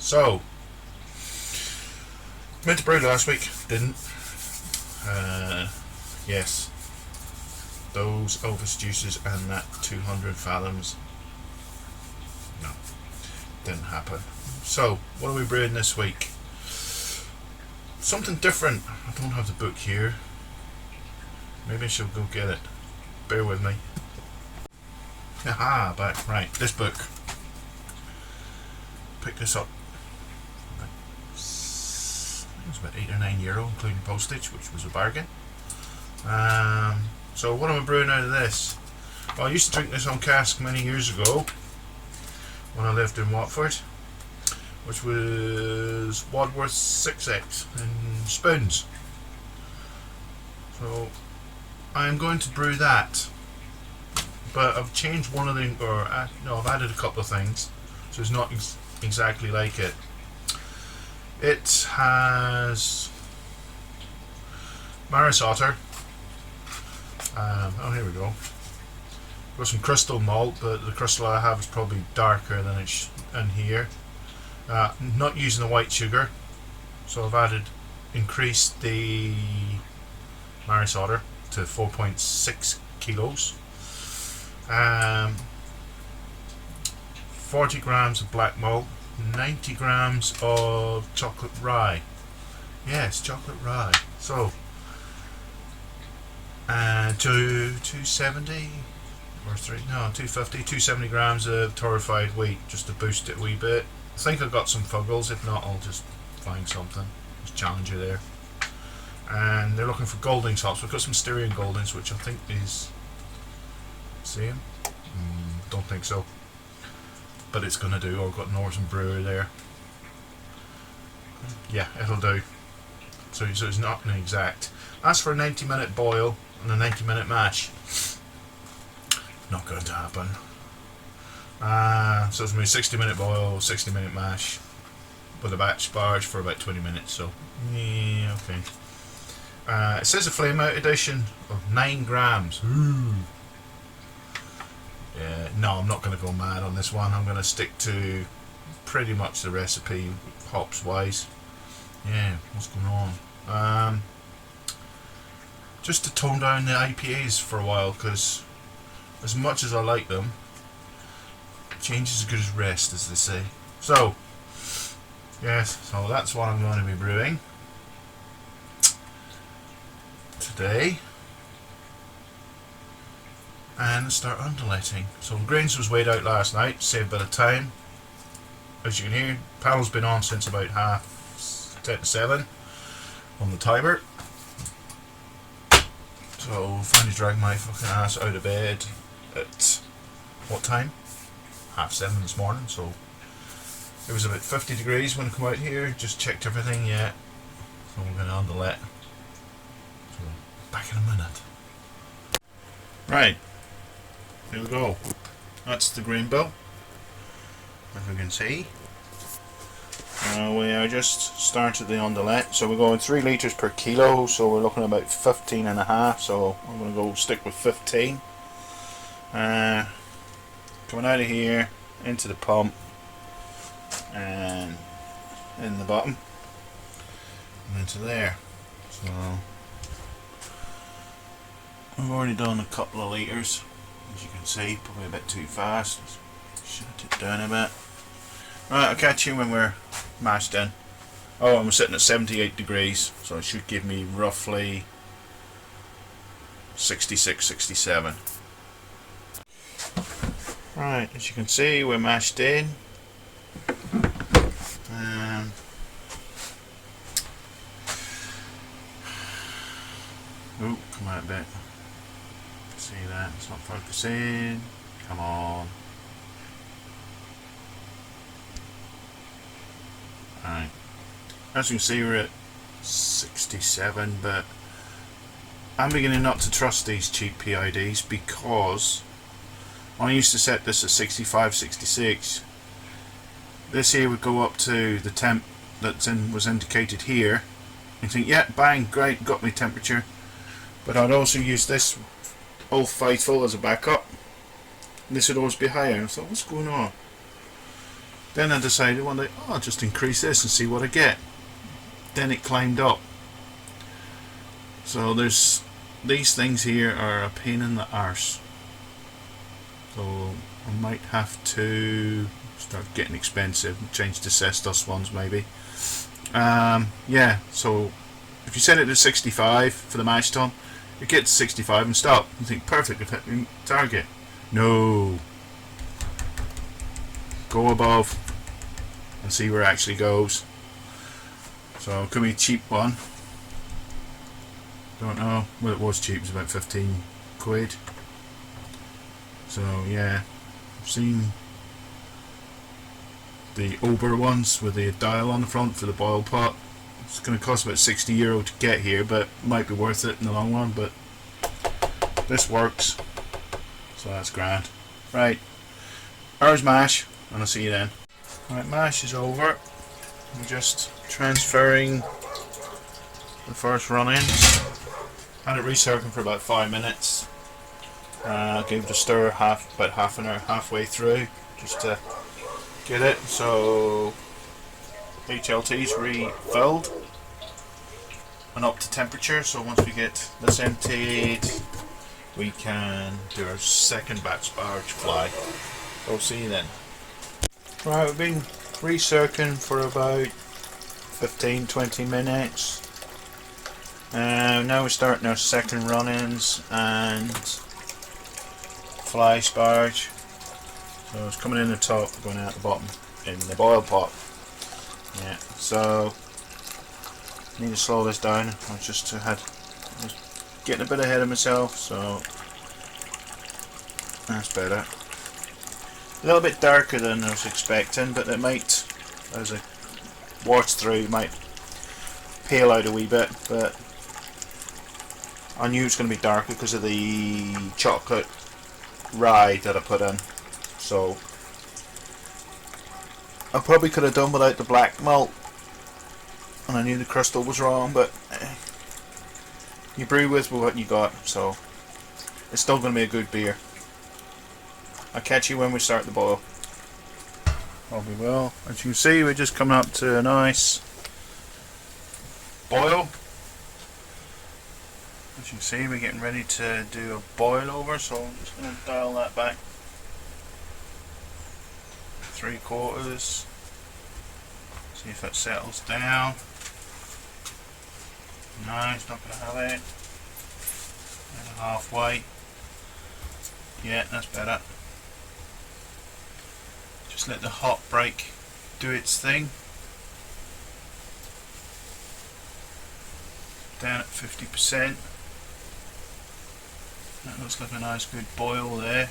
So, meant to brew last week, didn't. Yes, those Elvis juices and that 200 fathoms, no, didn't happen. So, what are we brewing this week? Something different. I don't have the book here. Maybe I should go get it. Bear with me. Aha, back. Right, this book. Picked this up. It was about €8 or €9, including postage, which was a bargain. So what am I brewing out of this? Well, I used to drink this on cask many years ago when I lived in Watford, which was Wadsworth 6X in spoons. So I'm going to brew that, but I've changed one of the, no, I've added a couple of things, so it's not exactly like it. It has Maris Otter. Oh, here we go. Got some crystal malt, but the crystal I have is probably darker than it's in here. Not using the white sugar, so I've increased the Maris Otter to 4.6 kilos. 40 grams of black malt, 90 grams of chocolate rye. Yes, chocolate rye. So, 270 or 250, 270 grams of torrefied wheat, just to boost it a wee bit. I think I've got some fuggles. If not, I'll just find something. Just challenge you there. And they're looking for Goldings hops. We've got some Styrian Goldings, which I think is. See him? Don't think so. But it's gonna do. I've got Northern Brewer there. Yeah, it'll do. So it's not an exact. As for a 90-minute boil and a 90-minute mash, not going to happen. So it's going to be a 60-minute boil, 60-minute mash with a batch sparge for about 20 minutes. So, yeah, okay. It says a flame out addition of 9 grams. Ooh. Yeah, no, I'm not going to go mad on this one. I'm going to stick to pretty much the recipe, hops wise. Yeah, what's going on? Just to tone down the IPAs for a while, because as much as I like them, change is as good as rest, as they say. So, yes, so that's what I'm going to be brewing today. And start underletting. So the grains was weighed out last night, saved a bit of time. As you can hear, panel's been on since about 6:50 on the timer. So finally dragged my fucking ass out of bed at what time? 7:30 this morning. So it was about 50 degrees when I come out here. Just checked everything yet. So we're going to underlet. So back in a minute. Right. Here we go. That's the grain bill, if you can see. We are just started the underlet, so we're going 3 litres per kilo, so we're looking at about 15 and a half, so I'm going to go stick with 15. Coming out of here, into the pump, and in the bottom, and into there. So I've already done a couple of litres. As you can see, probably a bit too fast. Shut it down a bit. Right, I'll catch you when we're mashed in. Oh, I'm sitting at 78 degrees, so it should give me roughly 66, 67. Right, as you can see, we're mashed in. Oh, come out a bit. See that, it's not focusing. Come on. Alright. As you can see, we're at 67, but I'm beginning not to trust these cheap PIDs, because when I used to set this at 65, 66, this here would go up to the temp that was indicated here. You think, yeah, bang, great, got me temperature. But I'd also use this Old Faithful as a backup. And this would always be higher. I thought, what's going on? Then I decided one day, oh, I'll just increase this and see what I get. Then it climbed up. So there's these things here are a pain in the arse. So I might have to start getting expensive, change to Cestus ones maybe. Yeah, so if you set it to 65 for the mash tun, you get to 65 and stop. You think, perfect, I've hit the target. No. Go above and see where it actually goes. So it could be a cheap one. Don't know. Well, it was cheap, it was about 15 quid. So yeah, I've seen the Ober ones with the dial on the front for the boil pot. It's going to cost about €60 to get here, but it might be worth it in the long run. But this works, so that's grand. Right, ours mash, and I'll see you then. Right, mash is over. I'm just transferring the first run-ins. Had it recircling for about 5 minutes. Gave it a stir about half an hour, halfway through, just to get it. So HLT's refilled and up to temperature. So once we get this emptied, we can do our second batch barge fly. So see you then. Right, we've been recircling for about 15-20 minutes. Now we're starting our second run-ins and fly sparge. So it's coming in the top, going out the bottom in the boil pot. Yeah, so need to slow this down. I was getting a bit ahead of myself, so that's better. A little bit darker than I was expecting, but it might, as I watch through, it might pale out a wee bit, but I knew it was going to be darker because of the chocolate rye that I put in. So I probably could have done without the black malt, and I knew the crystal was wrong, but you brew with what you got, so it's still going to be a good beer. I'll catch you when we start the boil. Probably will. As you can see, we're just coming up to a nice boil. As you can see, we're getting ready to do a boil over, so I'm just going to dial that back 3/4. See if it settles down. No, it's not going to have it. And halfway. Yeah, that's better. Just let the hot break do its thing. Down at 50%. That looks like a nice good boil there.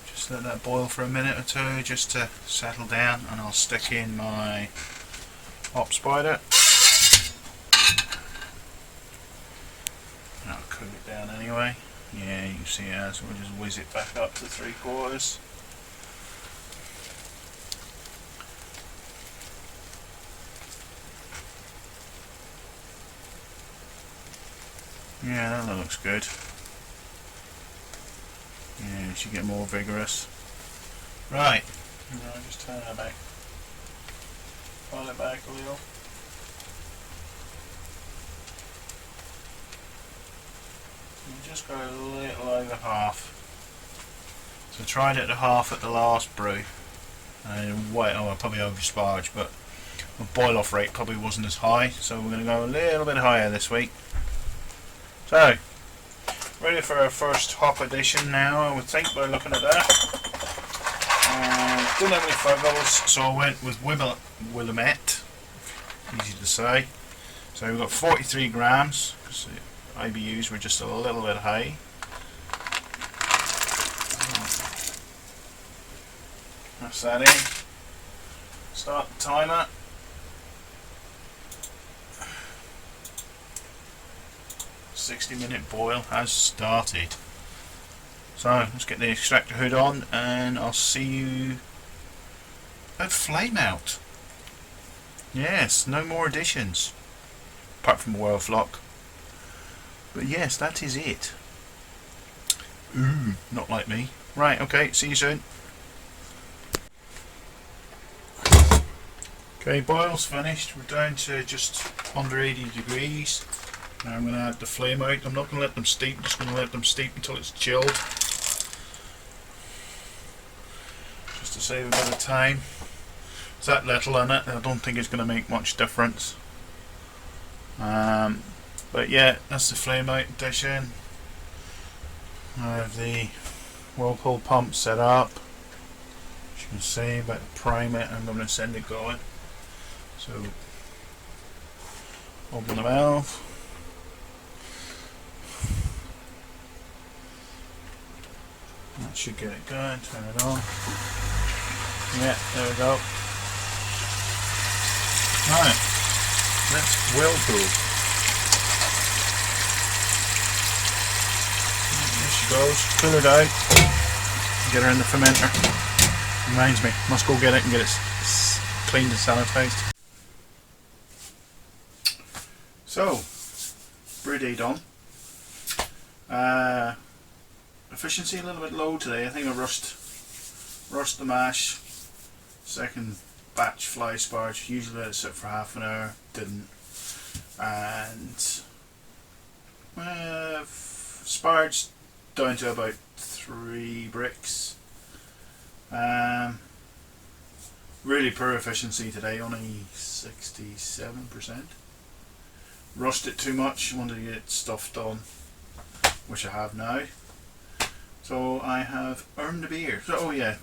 Just let that boil for a minute or two just to settle down, and I'll stick in my hop spider. And I'll cool it down anyway. Yeah, you can see it has, so we'll just whiz it back up to 3/4. Yeah, that looks good. Yeah, it should get more vigorous. Right, I'll just turn that back. Pull it back a little. You just go a little over half. So I tried it at half at the last brew. And wait, I probably over sparge, but my boil off rate probably wasn't as high, so we're going to go a little bit higher this week. So, ready for our first hop edition now, I would think, by looking at that. Didn't have any fuggles, so I went with Willamette, easy to say. So we've got 43 grams, because the IBUs were just a little bit high. That's that in. Start the timer. .60-minute boil has started. So let's get the extractor hood on, and I'll see you at flame out. Yes, no more additions, apart from World Flock. But yes, that is it. Ooh, not like me. Right, okay, see you soon. Okay, boil's finished. We're down to just under 80 degrees. Now I'm going to add the flame out. I'm not going to let them steep, I'm just going to let them steep until it's chilled. Just to save a bit of time. There's that little in it, I don't think it's going to make much difference. But yeah, that's the flame out dish in. I have the whirlpool pump set up. As you can see, about to prime it, I'm going to send it going. So, open the valve. That should get it going, turn it on. Yeah, there we go. Right, let's whirlpool. There she goes, pull her down, get her in the fermenter. Reminds me, must go get it and get it cleaned and sanitised. So, brew day done. Efficiency a little bit low today. I think I rushed the mash. Second batch fly sparge. Usually let it sit for half an hour. Didn't. And sparge down to about 3 bricks. Really poor efficiency today. Only 67%. Rushed it too much. Wanted to get stuff done, which I have now. So I have earned a beer. So, oh yeah,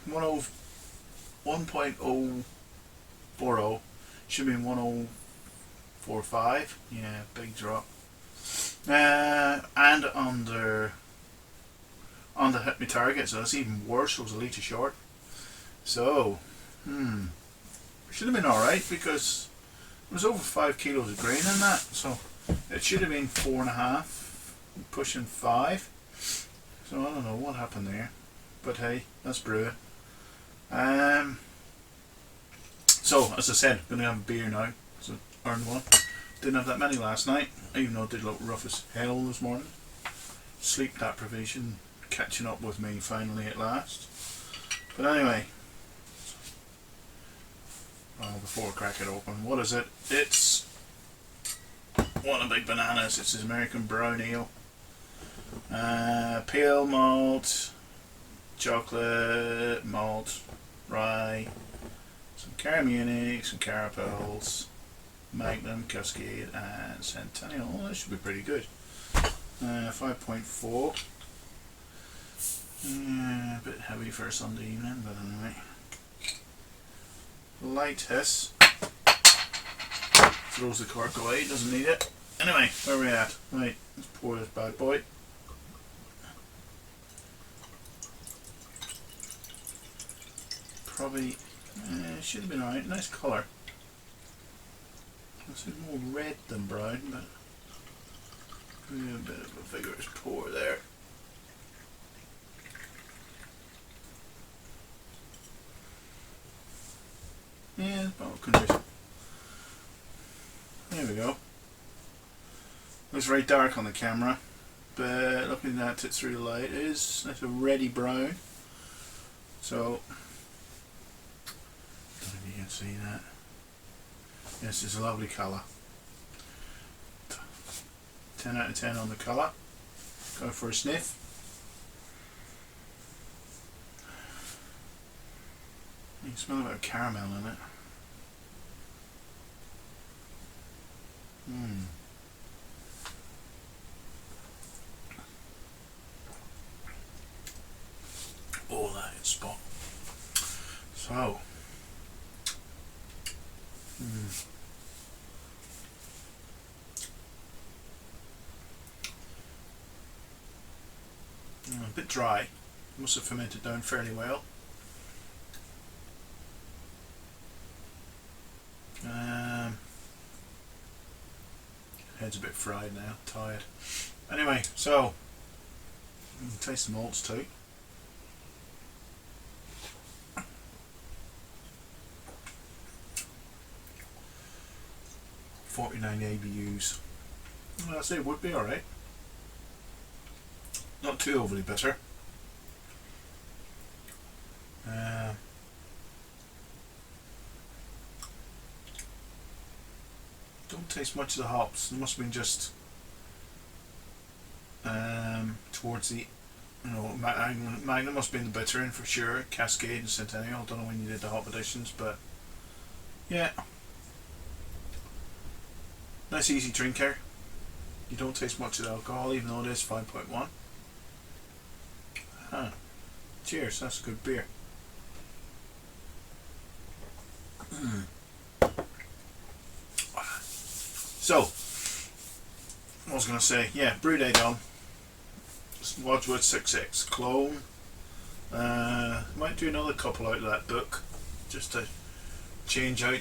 1.040 should be 1.045. Yeah, big drop. And under hit my target, so that's even worse. I was a litre short. So, should have been alright because it was over 5 kilos of grain in that, so it should have been 4.5, pushing 5. So I don't know what happened there, but hey, that's brewing. So as I said, I'm going to have a beer now, so earned one. Didn't have that many last night, even though it did look rough as hell this morning. Sleep deprivation catching up with me finally at last. But anyway, before I crack it open, what is it? It's one of the big bananas. It's his American brown ale. Pale malt, chocolate, malt, rye, some Caramunic, some Carapels, Magnum, Cascade, and Centennial. Oh, that should be pretty good. 5.4. A bit heavy for a Sunday evening, but anyway. Light hiss. Throws the cork away, doesn't need it. Anyway, where are we at? Right, let's pour this bad boy. Probably should have been alright. Nice colour. It's more red than brown, but a bit of a vigorous pour there. Yeah, bottle condition. There we go. Looks very dark on the camera, but looking at it through the light, it is like a reddy brown. So, I don't know if you can see that. Yes, it's a lovely colour. 10 out of 10 on the colour. Go for a sniff. You can smell a bit of caramel in it. Oh, that is spot. So, a bit dry. Must have fermented down fairly well. Head's a bit fried now, tired. Anyway, so taste the malts too. .49 ABUs. Well, I'd say it would be alright. Not too overly bitter. Don't taste much of the hops. It must have been just towards the, Magnum must have been the bitter in for sure. Cascade and Centennial. Don't know when you did the hop additions, but yeah, nice easy drinker. You don't taste much of the alcohol, even though it is 5.1. Cheers, that's a good beer. So, what was I going to say? Yeah, Brew Day done. Wadsworth 6X clone. Might do another couple out of that book, just to change out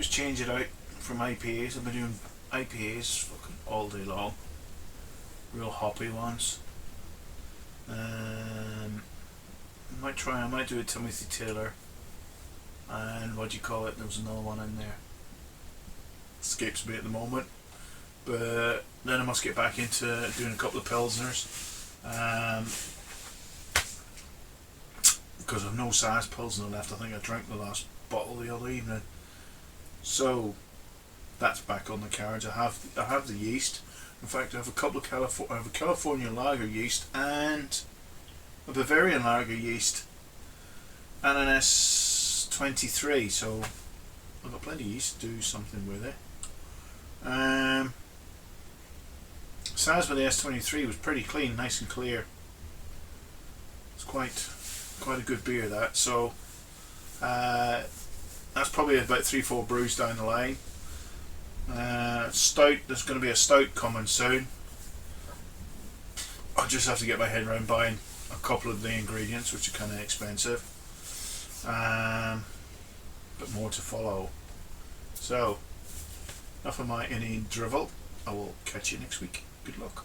change it out from IPAs. I've been doing IPAs fucking all day long. Real hoppy ones. I might do a Timothy Taylor, and what do you call it? There was another one in there. Escapes me at the moment, but then I must get back into doing a couple of Pilsners, because I've no Sass Pilsner left. I think I drank the last bottle the other evening, so that's back on the cards. I have the yeast. In fact, I have a couple of I have a California lager yeast and a Bavarian lager yeast and an S23, so I've got plenty of yeast to do something with it. Sass with the S23 was pretty clean, nice and clear. It's quite a good beer, that. So that's probably about 3-4 brews down the line. Stout, there's going to be a stout coming soon. I'll just have to get my head around buying a couple of the ingredients, which are kind of expensive, but more to follow. So enough of my inane drivel. I will catch you next week. Good luck.